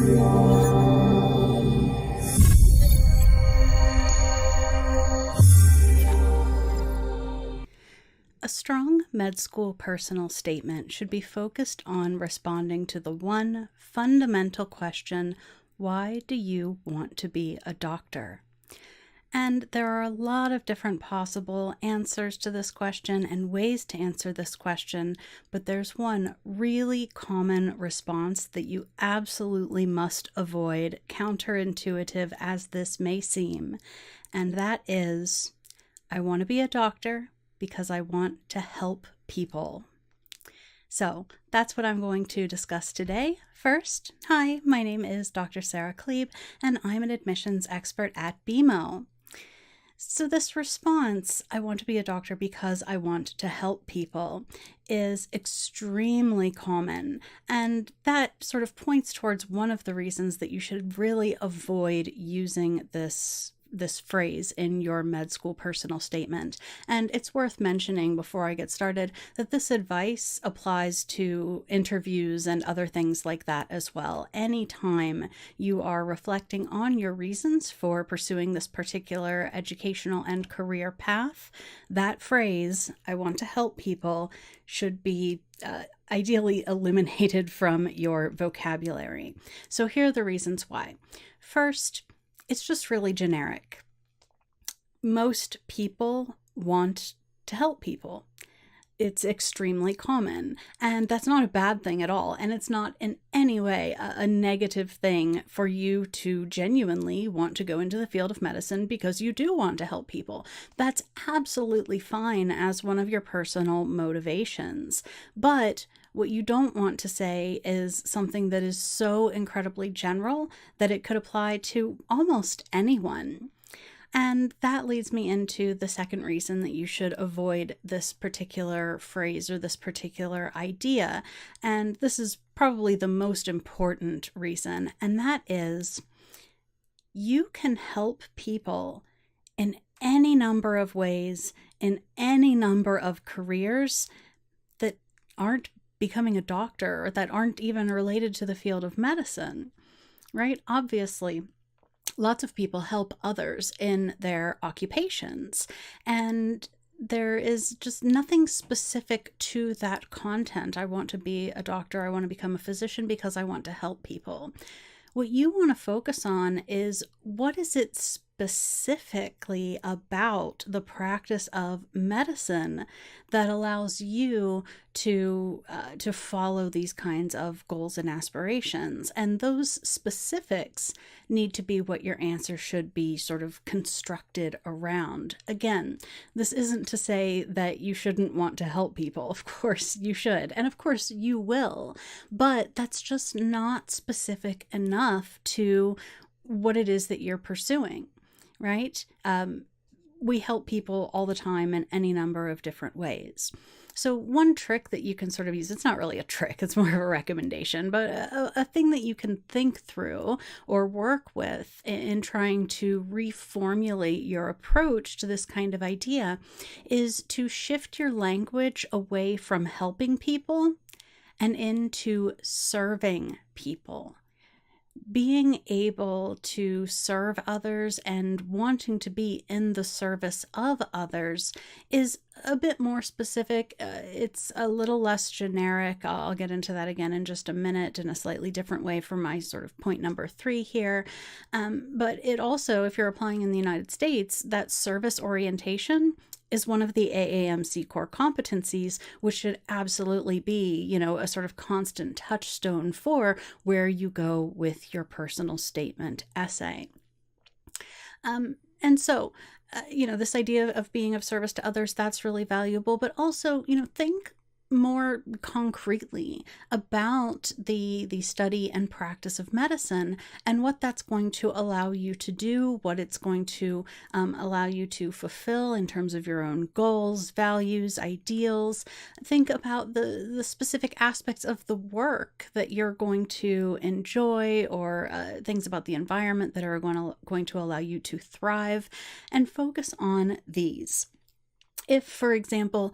A strong med school personal statement should be focused on responding to the one fundamental question: why do you want to be a doctor? And there are a lot of different possible answers to this question and ways to answer this question, but there's one really common response that you absolutely must avoid, counterintuitive as this may seem, and that is, I want to be a doctor because I want to help people. So that's what I'm going to discuss today. First, hi, my name is Dr. Sarah Klebe, and I'm an admissions expert at BeMo. So this response, I want to be a doctor because I want to help people, is extremely common. And that sort of points towards one of the reasons that you should really avoid using this phrase in your med school personal statement. And it's worth mentioning before I get started that this advice applies to interviews and other things like that as well. Anytime you are reflecting on your reasons for pursuing this particular educational and career path, that phrase, I want to help people, should be ideally eliminated from your vocabulary. So here are the reasons why. First, it's just really generic. Most people want to help people. It's extremely common, and that's not a bad thing at all. And it's not in any way a negative thing for you to genuinely want to go into the field of medicine because you do want to help people. That's absolutely fine as one of your personal motivations. But what you don't want to say is something that is so incredibly general that it could apply to almost anyone. And that leads me into the second reason that you should avoid this particular phrase or this particular idea. And this is probably the most important reason, and that is you can help people in any number of ways, in any number of careers that aren't becoming a doctor or that aren't even related to the field of medicine, right? Obviously, lots of people help others in their occupations, and there is just nothing specific to that content. I want to be a doctor, I want to become a physician because I want to help people. What you want to focus on is what is it specifically about the practice of medicine that allows you to follow these kinds of goals and aspirations. And those specifics need to be what your answer should be sort of constructed around. Again, this isn't to say that you shouldn't want to help people. Of course you should, and of course you will, but that's just not specific enough to what it is that you're pursuing, right? We help people all the time in any number of different ways. So one trick that you can sort of use, it's not really a trick, it's more of a recommendation, but a thing that you can think through or work with in trying to reformulate your approach to this kind of idea is to shift your language away from helping people and into serving people. Being able to serve others and wanting to be in the service of others is a bit more specific. It's a little less generic. I'll get into that again in just a minute in a slightly different way for my sort of point number 3 here. But it also, if you're applying in the United States, that service orientation is one of the AAMC core competencies, which should absolutely be, a sort of constant touchstone for where you go with your personal statement essay. And so, this idea of being of service to others, that's really valuable, but also, think more concretely about the study and practice of medicine and what that's going to allow you to do, what it's going to allow you to fulfill in terms of your own goals, values, ideals. Think about the specific aspects of the work that you're going to enjoy, or things about the environment that are going to allow you to thrive, and focus on these. If, for example,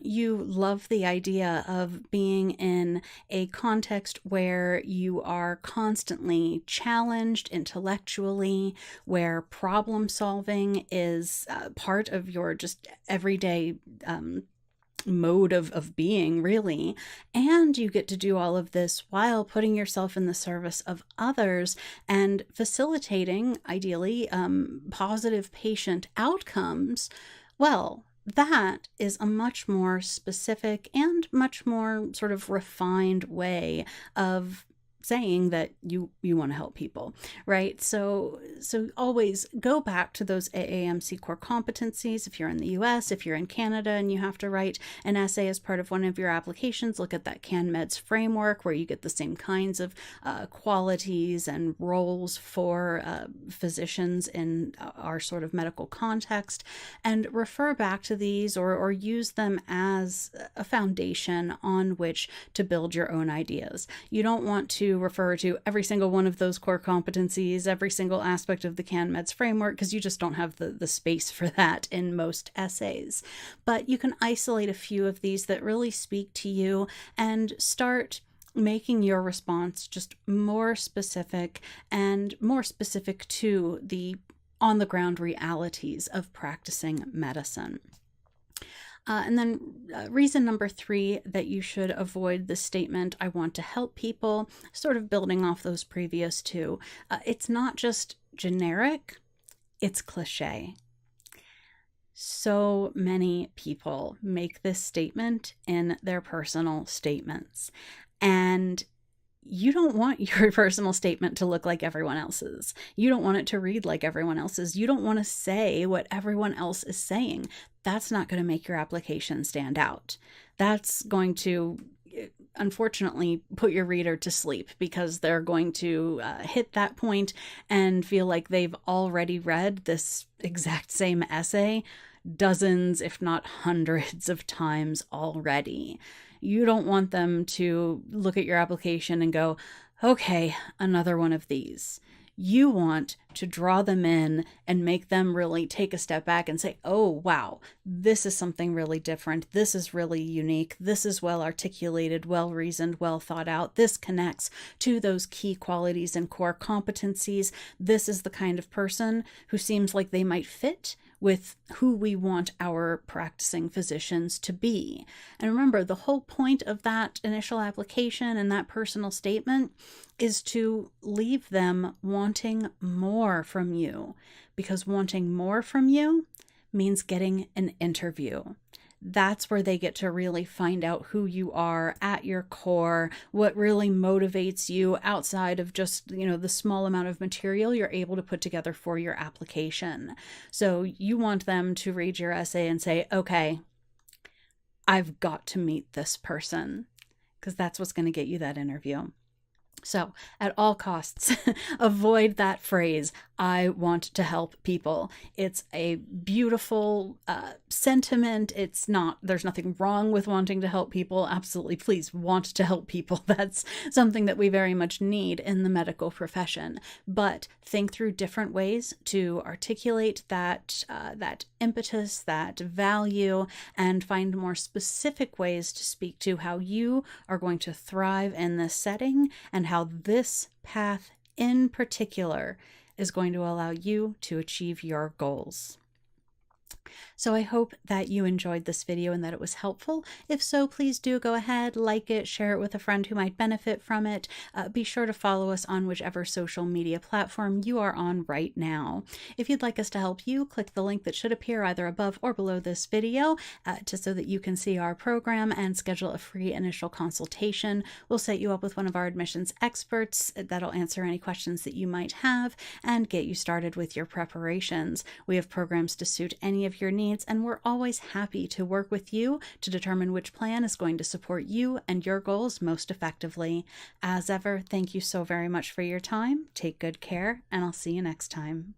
you love the idea of being in a context where you are constantly challenged intellectually, where problem solving is part of your just everyday mode of being, really, and you get to do all of this while putting yourself in the service of others and facilitating, ideally, positive patient outcomes, well, that is a much more specific and much more sort of refined way of saying that you want to help people, right? So always go back to those AAMC core competencies. If you're in the US, if you're in Canada and you have to write an essay as part of one of your applications, look at that CanMeds framework where you get the same kinds of qualities and roles for physicians in our sort of medical context, and refer back to these or use them as a foundation on which to build your own ideas. You don't want to refer to every single one of those core competencies, every single aspect of the CanMeds framework, because you just don't have the space for that in most essays. But you can isolate a few of these that really speak to you and start making your response just more specific and more specific to the on-the-ground realities of practicing medicine. And then reason number 3 that you should avoid the statement, I want to help people, sort of building off those previous 2. It's not just generic, it's cliche. So many people make this statement in their personal statements, and you don't want your personal statement to look like everyone else's. You don't want it to read like everyone else's. You don't want to say what everyone else is saying. That's not going to make your application stand out. That's going to, unfortunately, put your reader to sleep, because they're going to hit that point and feel like they've already read this exact same essay dozens, if not hundreds of times already. You don't want them to look at your application and go, okay, another one of these. You want to draw them in and make them really take a step back and say, oh, wow, this is something really different. This is really unique. This is well articulated, well reasoned, well thought out. This connects to those key qualities and core competencies. This is the kind of person who seems like they might fit with who we want our practicing physicians to be. And remember, the whole point of that initial application and that personal statement is to leave them wanting more from you, because wanting more from you means getting an interview. That's where they get to really find out who you are at your core, what really motivates you outside of just, the small amount of material you're able to put together for your application. So you want them to read your essay and say, okay, I've got to meet this person, because that's what's going to get you that interview. So at all costs, avoid that phrase, I want to help people. It's a beautiful sentiment. There's nothing wrong with wanting to help people. Absolutely, please want to help people. That's something that we very much need in the medical profession. But think through different ways to articulate that impetus, that value, and find more specific ways to speak to how you are going to thrive in this setting and how this path in particular is going to allow you to achieve your goals. So I hope that you enjoyed this video and that it was helpful. If so, please do go ahead, like it, share it with a friend who might benefit from it. Be sure to follow us on whichever social media platform you are on right now. If you'd like us to help you, click the link that should appear either above or below this video so that you can see our program and schedule a free initial consultation. We'll set you up with one of our admissions experts that'll answer any questions that you might have and get you started with your preparations. We have programs to suit any of your needs, and we're always happy to work with you to determine which plan is going to support you and your goals most effectively. As ever, thank you so very much for your time. Take good care, and I'll see you next time.